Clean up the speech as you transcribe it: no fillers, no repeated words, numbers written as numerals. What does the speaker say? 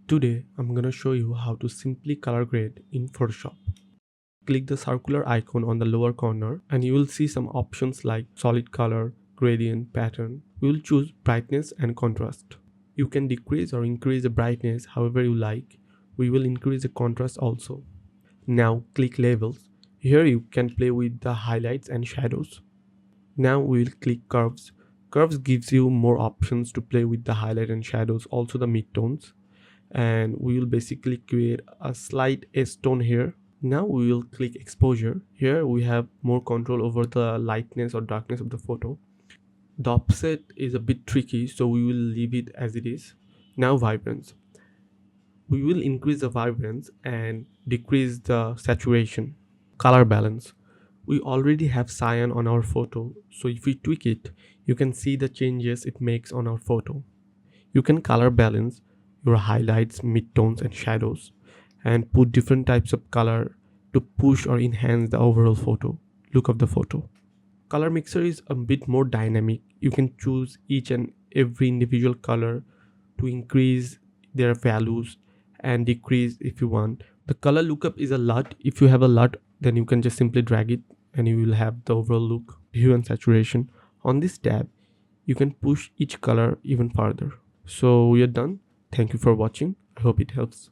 Today, I'm gonna show you how to simply color grade in Photoshop. Click the circular icon on the lower corner and you will see some options like solid color, gradient, pattern. We will choose brightness and contrast. You can decrease or increase the brightness however you like. We will increase the contrast also. Now click labels. Here you can play with the highlights and shadows. Now we will click curves. Curves gives you more options to play with the highlight and shadows, also the midtones. And we will basically create a slight S tone here. Now we will click exposure. Here we have more control over the lightness or darkness of the photo. The offset is a bit tricky, so we will leave it as it is. Now vibrance. We will increase the vibrance and decrease the saturation. Color balance. We already have cyan on our photo, so if we tweak it, you can see the changes it makes on our photo. You can color balance your highlights, midtones, and shadows, and put different types of color to push or enhance the overall look of the photo. Color mixer is a bit more dynamic. You can choose each and every individual color to increase their values and decrease if you want. The color lookup is a LUT. If you have a LUT, then you can just simply drag it and you will have the overall look, hue and saturation. On this tab, you can push each color even further. So we are done. Thank you for watching. I hope it helps.